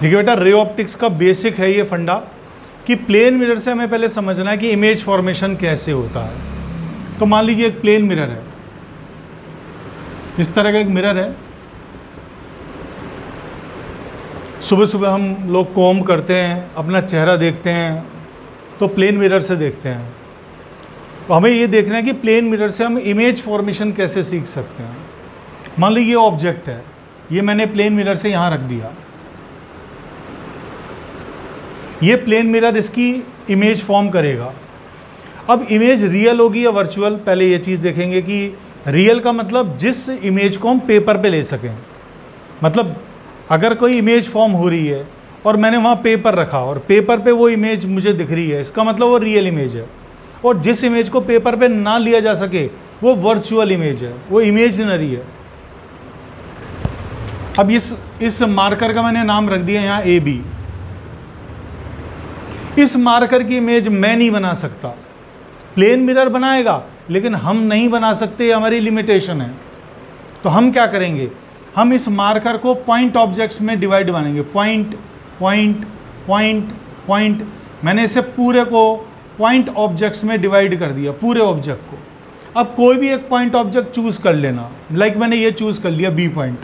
देखिए बेटा, ray optics का बेसिक है ये फंडा कि प्लेन मिरर से हमें पहले समझना है कि इमेज फॉर्मेशन कैसे होता है। तो मान लीजिए एक प्लेन मिरर है, इस तरह का एक मिरर है। सुबह सुबह हम लोग कॉम्ब करते हैं, अपना चेहरा देखते हैं, तो प्लेन मिरर से देखते हैं। तो हमें ये देखना है कि प्लेन मिरर से हम इमेज फॉर्मेशन कैसे सीख सकते हैं। मान लीजिए ये ऑब्जेक्ट है, ये मैंने प्लेन मिरर से यहाँ रख दिया, ये प्लेन मिरर इसकी इमेज फॉर्म करेगा। अब इमेज रियल होगी या वर्चुअल, पहले ये चीज़ देखेंगे कि रियल का मतलब जिस इमेज को हम पेपर पे ले सकें। मतलब अगर कोई इमेज फॉर्म हो रही है और मैंने वहाँ पेपर रखा और पेपर पे वो इमेज मुझे दिख रही है, इसका मतलब वो रियल इमेज है। और जिस इमेज को पेपर पे ना लिया जा सके वो वर्चुअल इमेज है, वो इमेजिनरी है। अब इस मार्कर का मैंने नाम रख दिया यहाँ AB। इस मार्कर की इमेज मैं नहीं बना सकता, प्लेन मिरर बनाएगा, लेकिन हम नहीं बना सकते, हमारी लिमिटेशन है। तो हम क्या करेंगे, हम इस मार्कर को पॉइंट ऑब्जेक्ट्स में डिवाइड बनेंगे। पॉइंट पॉइंट पॉइंट पॉइंट, मैंने इसे पूरे को पॉइंट ऑब्जेक्ट्स में डिवाइड कर दिया, पूरे ऑब्जेक्ट को। अब कोई भी एक पॉइंट ऑब्जेक्ट चूज कर लेना, लाइक मैंने ये चूज कर लिया B पॉइंट।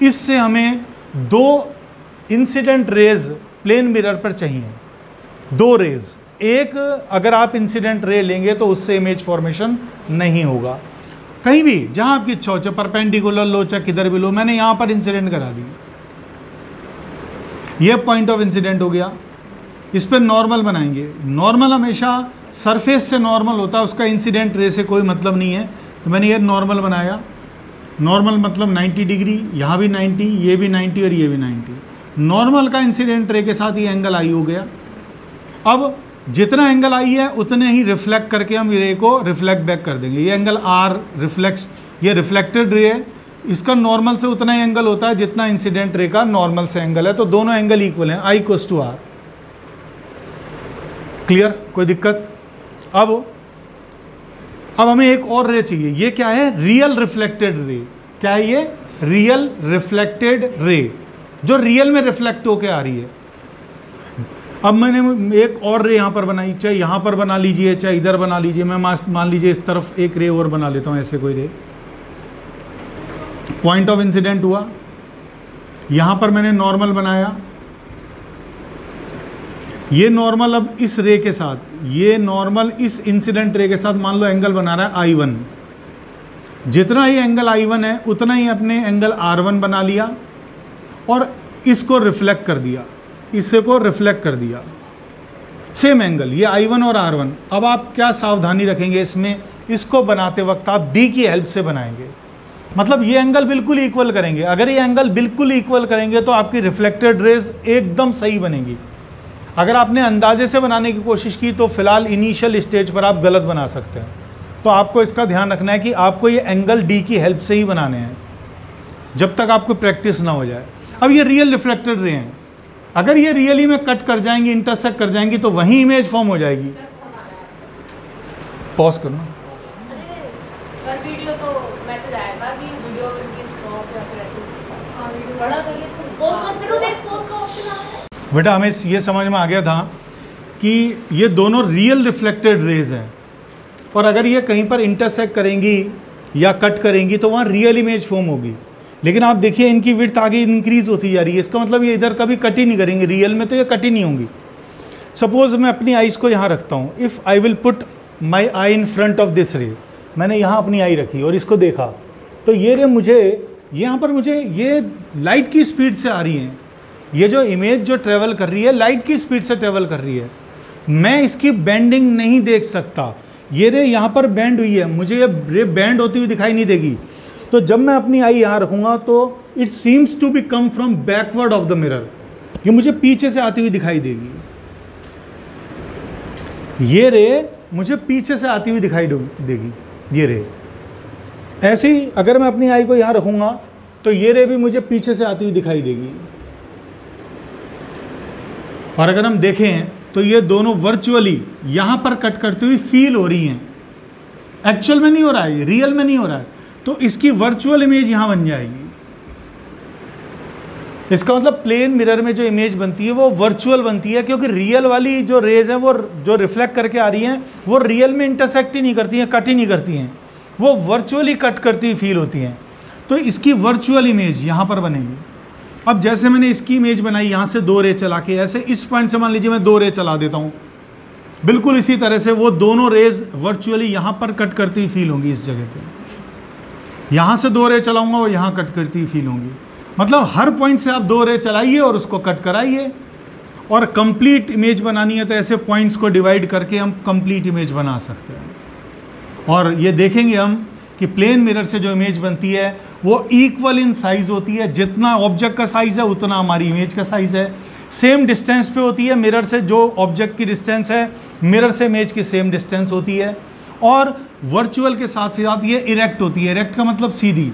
इससे हमें 2 इंसिडेंट रेज प्लेन मिरर पर चाहिए, 2 रेज। एक अगर आप इंसिडेंट रे लेंगे तो उससे इमेज फॉर्मेशन नहीं होगा। कहीं भी जहां आपकी इच्छा हो, चाहे परपेंडिकुलर लो चाहे किधर भी लो, मैंने यहां पर इंसिडेंट करा दी, ये पॉइंट ऑफ इंसिडेंट हो गया। इस पर नॉर्मल बनाएंगे। नॉर्मल हमेशा सरफेस से नॉर्मल होता है, उसका इंसिडेंट रे से कोई मतलब नहीं है। तो मैंने ये नॉर्मल बनाया। नॉर्मल मतलब 90 डिग्री, यहाँ भी 90, ये भी 90 और ये भी 90। नॉर्मल का इंसिडेंट रे के साथ ये एंगल आई हो गया। अब जितना एंगल आई है उतने ही रिफ्लेक्ट करके हम रे को रिफ्लेक्ट बैक कर देंगे। ये एंगल R रिफ्लेक्ट, ये रिफ्लेक्टेड रे है, इसका नॉर्मल से उतना ही एंगल होता है जितना इंसिडेंट रे का नॉर्मल से एंगल है। तो दोनों एंगल इक्वल हैं, I = R। क्लियर, कोई दिक्कत? अब हमें एक और रे चाहिए। ये क्या है, रियल रिफ्लेक्टेड रे। क्या है ये, रियल रिफ्लेक्टेड रे, जो रियल में रिफ्लेक्ट होके आ रही है। अब मैंने एक और रे यहाँ पर बनाई, चाहे यहाँ पर बना लीजिए चाहे इधर बना लीजिए। मैं मान लीजिए इस तरफ एक रे और बना लेता हूँ, ऐसे कोई रे। पॉइंट ऑफ इंसिडेंट हुआ, यहाँ पर मैंने नॉर्मल बनाया। ये नॉर्मल अब इस रे के साथ, ये नॉर्मल इस इंसिडेंट रे के साथ मान लो एंगल बना रहा है I1। जितना ही एंगल I1 है उतना ही अपने एंगल R1 बना लिया और इसको रिफ्लेक्ट कर दिया, इसे को रिफ्लेक्ट कर दिया। सेम एंगल, ये I1 और R1। अब आप क्या सावधानी रखेंगे इसमें, इसको बनाते वक्त आप D की हेल्प से बनाएंगे। मतलब ये एंगल बिल्कुल इक्वल करेंगे। अगर ये एंगल बिल्कुल इक्वल करेंगे तो आपकी रिफ्लेक्टेड रेज एकदम सही बनेगी। अगर आपने अंदाजे से बनाने की कोशिश की तो फिलहाल इनिशियल स्टेज पर आप गलत बना सकते हैं। तो आपको इसका ध्यान रखना है कि आपको ये एंगल D की हेल्प से ही बनाने हैं, जब तक आपको प्रैक्टिस ना हो जाए। अब ये रियल रिफ्लेक्टेड रे हैं, अगर ये रियली में कट कर जाएंगी, इंटरसेक्ट कर जाएंगी, तो वहीं इमेज फॉर्म हो जाएगी। पॉज करना। सर वीडियो तो मैसेज आया था कि वीडियो की स्टॉप या फिर ऐसे बड़ा कर ले, पॉज कर फिर उधर पॉज का ऑप्शन आ रहा है। बेटा हमें ये समझ में आ गया था कि ये दोनों रियल रिफ्लेक्टेड रेज हैं, और अगर ये कहीं पर इंटरसेक्ट करेंगी या कट करेंगी तो वहाँ रियल इमेज फॉर्म होगी। लेकिन आप देखिए इनकी विड्थ आगे इंक्रीज होती जा रही है, इसका मतलब ये इधर कभी कट ही नहीं करेंगे, रियल में तो ये कट ही नहीं होंगी। सपोज मैं अपनी आईज को यहाँ रखता हूँ, if I will put my I in front of this रे। मैंने यहाँ अपनी आई रखी और इसको देखा, तो ये रे मुझे यहाँ पर मुझे ये लाइट की स्पीड से आ रही हैं। ये जो इमेज जो ट्रेवल कर रही है लाइट की स्पीड से ट्रेवल कर रही है, मैं इसकी बेंडिंग नहीं देख सकता। ये रे यहाँ पर बेंड हुई है, मुझे ये रे बेंड होती हुई दिखाई नहीं देगी। तो जब मैं अपनी आई यहाँ रखूँगा तो it seems to be come from backward of the mirror, ये मुझे पीछे से आती हुई दिखाई देगी। ये रे मुझे पीछे से आती हुई दिखाई देगी, ये रे। ऐसे ही अगर मैं अपनी आई को यहाँ रखूँगा तो ये रे भी मुझे पीछे से आती हुई दिखाई देगी। और अगर हम देखें तो ये दोनों वर्चुअली यहाँ पर कट करती हुई फील हो रही हैं, एक्चुअल में नहीं हो रहा है, रियल में नहीं हो रहा है। तो इसकी वर्चुअल इमेज यहाँ बन जाएगी। इसका मतलब प्लेन मिरर में जो इमेज बनती है वो वर्चुअल बनती है, क्योंकि रियल वाली जो रेज हैं वो जो रिफ्लेक्ट करके आ रही हैं वो रियल में इंटरसेक्ट ही नहीं करती हैं, कट ही नहीं करती हैं, वो वर्चुअली कट करती हुई फील होती हैं। तो इसकी वर्चुअल इमेज यहाँ पर बनेगी। अब जैसे मैंने इसकी इमेज बनाई यहाँ से 2 रे चला के, ऐसे इस पॉइंट से मान लीजिए मैं 2 रे चला देता हूँ, बिल्कुल इसी तरह से वो दोनों रेज वर्चुअली यहाँ पर कट करती हुई फील होंगी। इस जगह पे यहाँ से 2 रे चलाऊंगा, वो यहाँ कट करती हुई फील होंगी। मतलब हर पॉइंट से आप 2 रे चलाइए और उसको कट कराइए, और कंप्लीट इमेज बनानी है तो ऐसे पॉइंट्स को डिवाइड करके हम कंप्लीट इमेज बना सकते हैं। और ये देखेंगे हम कि प्लेन मिरर से जो इमेज बनती है वो इक्वल इन साइज होती है, जितना ऑब्जेक्ट का साइज है उतना हमारी इमेज का साइज है। सेम डिस्टेंस पे होती है, मिरर से जो ऑब्जेक्ट की डिस्टेंस है मिरर से इमेज की सेम डिस्टेंस होती है। और वर्चुअल के साथ साथ ये इरेक्ट होती है। इरेक्ट का मतलब सीधी।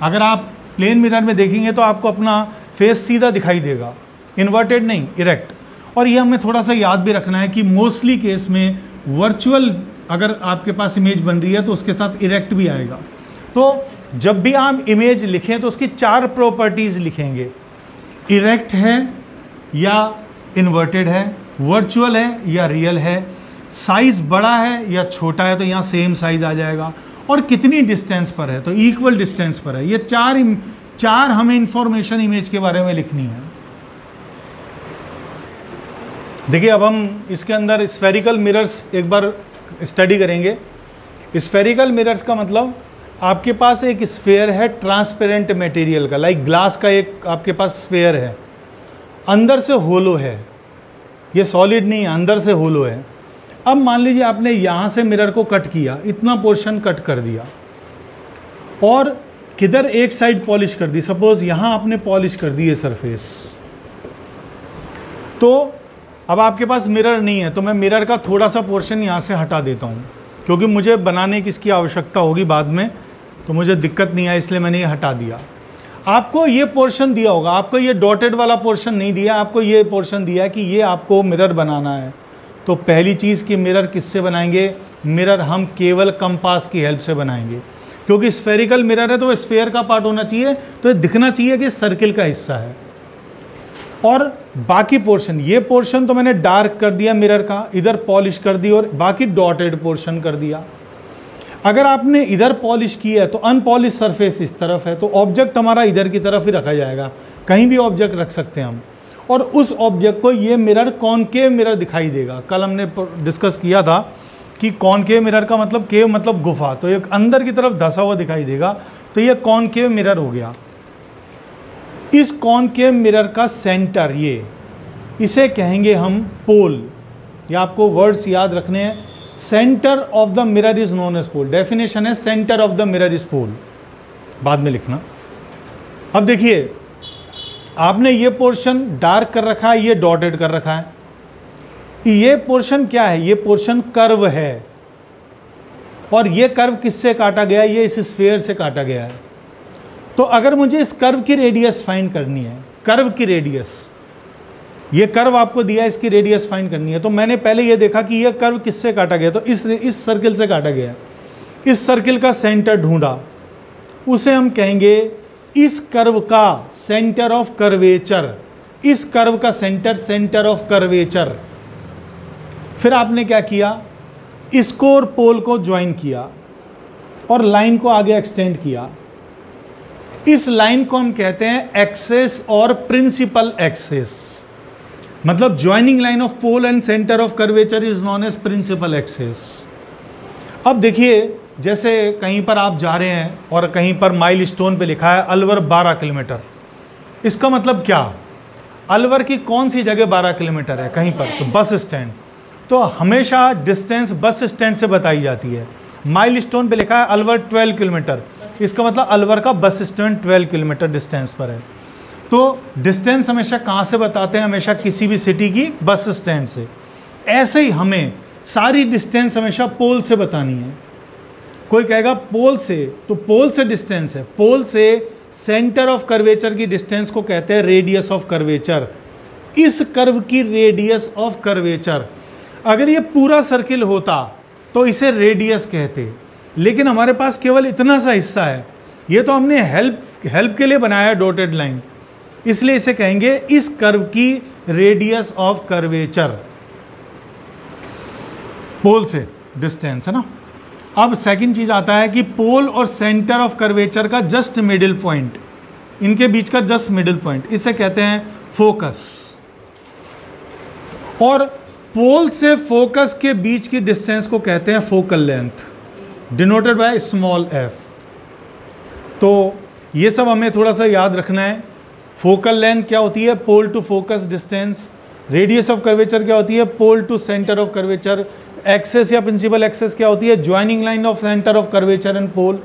अगर आप प्लेन मिरर में देखेंगे तो आपको अपना फेस सीधा दिखाई देगा, इन्वर्टेड नहीं, इरेक्ट। और ये हमें थोड़ा सा याद भी रखना है कि मोस्टली केस में वर्चुअल अगर आपके पास इमेज बन रही है तो उसके साथ इरेक्ट भी आएगा। तो जब भी आप इमेज लिखें तो उसकी 4 प्रॉपर्टीज़ लिखेंगे, इरेक्ट है या इन्वर्टेड है, वर्चुअल है या रियल है, साइज़ बड़ा है या छोटा है तो यहाँ सेम साइज़ आ जाएगा, और कितनी डिस्टेंस पर है तो इक्वल डिस्टेंस पर है। ये चार हमें इंफॉर्मेशन इमेज के बारे में लिखनी है। देखिए अब हम इसके अंदर स्फेरिकल मिरर्स एक बार स्टडी करेंगे। स्फेरिकल मिरर्स का मतलब आपके पास एक स्फेयर है ट्रांसपेरेंट मटेरियल का, लाइक ग्लास का एक आपके पास स्फेयर है, अंदर से होलो है, ये सॉलिड नहीं है, अंदर से होलो है। अब मान लीजिए आपने यहाँ से मिरर को कट किया, इतना पोर्शन कट कर दिया और किधर एक साइड पॉलिश कर दी, सपोज यहाँ आपने पॉलिश कर दी है सरफेस, तो अब आपके पास मिरर नहीं है तो मैं मिरर का थोड़ा सा पोर्शन यहाँ से हटा देता हूँ, क्योंकि मुझे बनाने की इसकी आवश्यकता होगी बाद में, तो मुझे दिक्कत नहीं है इसलिए मैंने ये हटा दिया। आपको ये पोर्शन दिया होगा, आपको ये डॉटेड वाला पोर्शन नहीं दिया, आपको ये पोर्शन दिया है कि ये आपको मिरर बनाना है। तो पहली चीज़ कि मिरर किससे बनाएंगे, मिरर हम केवल कंपास की हेल्प से बनाएंगे, क्योंकि स्फेरिकल मिरर है तो स्फेयर का पार्ट होना चाहिए, तो ये दिखना चाहिए कि सर्किल का हिस्सा है। और बाकी पोर्शन, ये पोर्शन तो मैंने डार्क कर दिया मिरर का, इधर पॉलिश कर दी और बाकी डॉटेड पोर्शन कर दिया। अगर आपने इधर पॉलिश किया है तो अनपॉलिश सरफेस इस तरफ है, तो ऑब्जेक्ट हमारा इधर की तरफ ही रखा जाएगा, कहीं भी ऑब्जेक्ट रख सकते हैं हम, और उस ऑब्जेक्ट को ये मिरर कॉनकेव मिरर दिखाई देगा। कल हमने डिस्कस किया था कि कॉनकेव मिरर का मतलब, केव मतलब गुफा, तो एक अंदर की तरफ धंसा हुआ दिखाई देगा, तो ये कॉनकेव मिरर हो गया। इस कॉनकेव मिरर का सेंटर, ये इसे कहेंगे हम पोल, या आपको वर्ड्स याद रखने हैं। Centre of the mirror is known as pole, definition है centre of the mirror is pole, बाद में लिखना। अब देखिए आपने ये पोर्शन डार्क कर रखा है, ये डॉटेड कर रखा है, ये पोर्शन क्या है, ये पोर्शन कर्व है, और ये कर्व किससे काटा गया है, ये इस स्फेयर से काटा गया है। तो अगर मुझे इस कर्व की रेडियस फाइंड करनी है, कर्व की रेडियस, ये कर्व आपको दिया है, इसकी रेडियस फाइंड करनी है, तो मैंने पहले ये देखा कि ये कर्व किससे काटा गया, तो इस सर्किल से काटा गया। इस सर्किल का सेंटर ढूंढा, उसे हम कहेंगे इस कर्व का सेंटर ऑफ कर्वेचर, इस कर्व का सेंटर, सेंटर ऑफ कर्वेचर। फिर आपने क्या किया, इसको और पोल को ज्वाइन किया और लाइन को आगे एक्सटेंड किया। इस लाइन को हम कहते हैं एक्सेस और प्रिंसिपल एक्सेस, मतलब joining line of pole and centre of curvature is known as principal axis. अब देखिए जैसे कहीं पर आप जा रहे हैं और कहीं पर माइल स्टोन पे लिखा है अलवर 12 किलोमीटर, इसका मतलब क्या, अलवर की कौन सी जगह 12 किलोमीटर है कहीं पर, तो बस स्टैंड, तो हमेशा डिस्टेंस बस स्टैंड से बताई जाती है। माइल स्टोन पे लिखा है अलवर 12 किलोमीटर, इसका मतलब अलवर का बस स्टैंड 12 किलोमीटर डिस्टेंस पर है। तो डिस्टेंस हमेशा कहाँ से बताते हैं, हमेशा किसी भी सिटी की बस स्टैंड से। ऐसे ही हमें सारी डिस्टेंस हमेशा पोल से बतानी है। कोई कहेगा पोल से, तो पोल से डिस्टेंस है, पोल से सेंटर ऑफ कर्वेचर की डिस्टेंस को कहते हैं रेडियस ऑफ कर्वेचर। इस कर्व की रेडियस ऑफ कर्वेचर, अगर ये पूरा सर्किल होता तो इसे रेडियस कहते, लेकिन हमारे पास केवल इतना सा हिस्सा है, ये तो हमने हेल्प के लिए बनाया डॉटेड लाइन, इसलिए इसे कहेंगे इस कर्व की रेडियस ऑफ कर्वेचर, पोल से डिस्टेंस है ना। अब सेकंड चीज आता है कि पोल और सेंटर ऑफ कर्वेचर का जस्ट मिडिल पॉइंट, इनके बीच का जस्ट मिडिल पॉइंट, इसे कहते हैं फोकस। और पोल से फोकस के बीच की डिस्टेंस को कहते हैं focal length, denoted by small F. तो ये सब हमें थोड़ा सा याद रखना है। फोकल लेंथ क्या होती है? Pole to focus distance. Radius of curvature क्या होती है? Pole to centre of curvature. Axis या प्रिंसिपल एक्सेस क्या होती है? Joining line of centre of curvature and pole.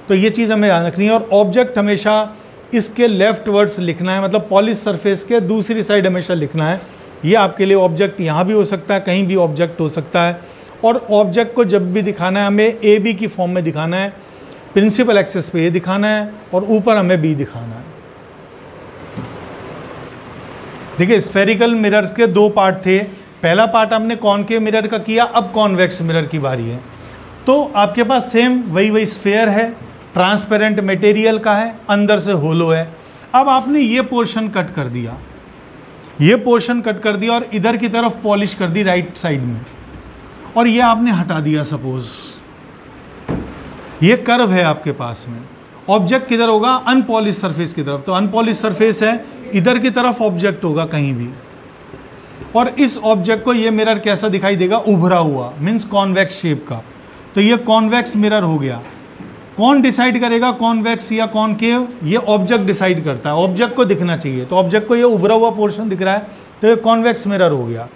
तो ये चीज़ हमें याद रखनी है। और ऑब्जेक्ट हमेशा इसके लेफ्ट वर्ड्स लिखना है, मतलब पॉलिश सरफेस के दूसरी साइड हमेशा लिखना है। ये आपके लिए ऑब्जेक्ट यहाँ भी हो सकता है, कहीं भी ऑब्जेक्ट हो सकता है। और ऑब्जेक्ट को जब भी दिखाना है हमें ए बी की फॉर्म में दिखाना है, प्रिंसिपल एक्सेस पे ए दिखाना है और ऊपर हमें बी दिखाना है। देखिए स्फेरिकल मिरर्स के दो पार्ट थे। पहला पार्ट हमने कॉनकेव मिरर का किया, अब कॉन्वेक्स मिरर की बारी है। तो आपके पास सेम वही स्फेयर है, ट्रांसपेरेंट मटेरियल का है, अंदर से होलो है। अब आपने ये पोर्शन कट कर दिया, ये पोर्शन कट कर दिया और इधर की तरफ पॉलिश कर दी राइट साइड में, और ये आपने हटा दिया। सपोज ये कर्व है आपके पास में, ऑब्जेक्ट किधर होगा? अनपॉलिश सरफेस की तरफ। तो अनपॉलिश सरफेस है, इधर की तरफ ऑब्जेक्ट होगा कहीं भी, और इस ऑब्जेक्ट को ये मिरर कैसा दिखाई देगा? उभरा हुआ, मीन्स कॉन्वेक्स शेप का। तो ये कॉन्वेक्स मिरर हो गया। कौन डिसाइड करेगा कॉन्वेक्स या कॉनकेव? ये ऑब्जेक्ट डिसाइड करता है, ऑब्जेक्ट को दिखना चाहिए। तो ऑब्जेक्ट को ये उभरा हुआ पोर्शन दिख रहा है, तो ये कॉन्वेक्स मिरर हो गया।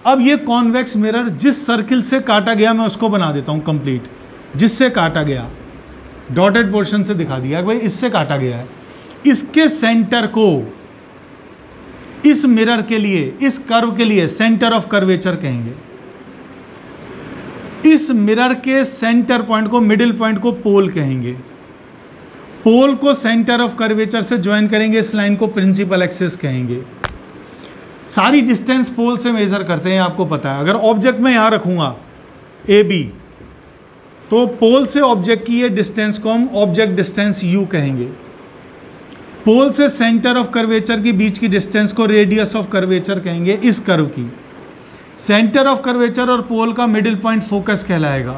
अब ये कॉन्वेक्स मिरर जिस सर्किल से काटा गया, मैं उसको बना देता हूँ कंप्लीट। जिससे काटा गया, डॉटेड पोर्शन से दिखा दिया भाई इससे काटा गया है। इसके सेंटर को इस मिरर के लिए, इस कर्व के लिए सेंटर ऑफ कर्वेचर कहेंगे। इस मिरर के सेंटर पॉइंट को, मिडिल पॉइंट को पोल कहेंगे। पोल को सेंटर ऑफ कर्वेचर से ज्वाइन करेंगे, इस लाइन को प्रिंसिपल एक्सिस कहेंगे। सारी डिस्टेंस पोल से मेजर करते हैं, आपको पता है। अगर ऑब्जेक्ट में यहां रखूंगा ए बी, तो पोल से ऑब्जेक्ट की ये डिस्टेंस को हम ऑब्जेक्ट डिस्टेंस यू कहेंगे। पोल से सेंटर ऑफ कर्वेचर के बीच की डिस्टेंस को रेडियस ऑफ कर्वेचर कहेंगे, इस कर्व की। सेंटर ऑफ कर्वेचर और पोल का मिडिल पॉइंट फोकस कहलाएगा।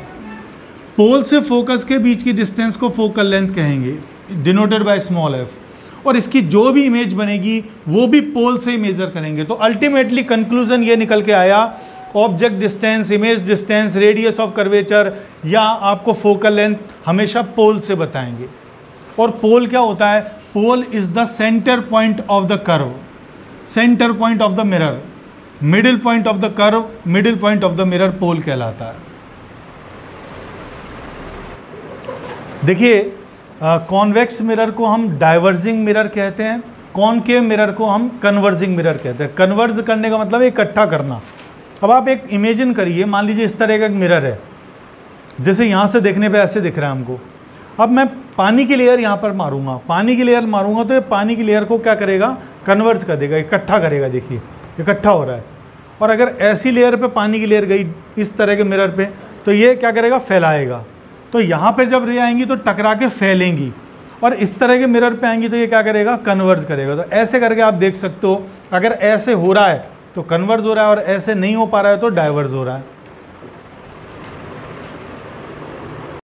पोल से फोकस के बीच की डिस्टेंस को फोकल लेंथ कहेंगे, डिनोटेड बाय स्मॉल एफ। और इसकी जो भी इमेज बनेगी वो भी पोल से ही मेजर करेंगे। तो अल्टीमेटली कंक्लूजन ये निकल के आया, object distance, image distance, radius of curvature या आपको फोकल लेंथ हमेशा पोल से बताएंगे। और पोल क्या होता है? Pole is the centre point of the curve, centre point of the mirror, middle point of the curve, middle point of the mirror pole कहलाता है। देखिए कॉन्वेक्स मिरर को हम डाइवर्जिंग मिरर कहते हैं, कॉनकेव मिरर को हम कन्वर्जिंग मिरर कहते हैं। कन्वर्ज करने का मतलब इकट्ठा करना। अब आप एक इमेजिन करिए, मान लीजिए इस तरह का एक मिरर है, जैसे यहाँ से देखने पे ऐसे दिख रहा है हमको। अब मैं पानी की लेयर यहाँ पर मारूंगा, पानी की लेयर मारूंगा तो ये पानी की लेयर को क्या करेगा? कन्वर्ज कर देगा, इकट्ठा करेगा। देखिए इकट्ठा हो रहा है। और अगर ऐसी लेयर पे पानी की लेयर गई इस तरह के मिरर पे, तो ये क्या करेगा? फैलाएगा। तो यहाँ पे जब रे आएंगी तो टकरा के फैलेंगी, और इस तरह के मिरर पे आएंगी तो ये क्या करेगा? कन्वर्ज करेगा। तो ऐसे करके आप देख सकते हो, अगर ऐसे हो रहा है तो कन्वर्ज हो रहा है, और ऐसे नहीं हो पा रहा है तो डाइवर्ज हो रहा है।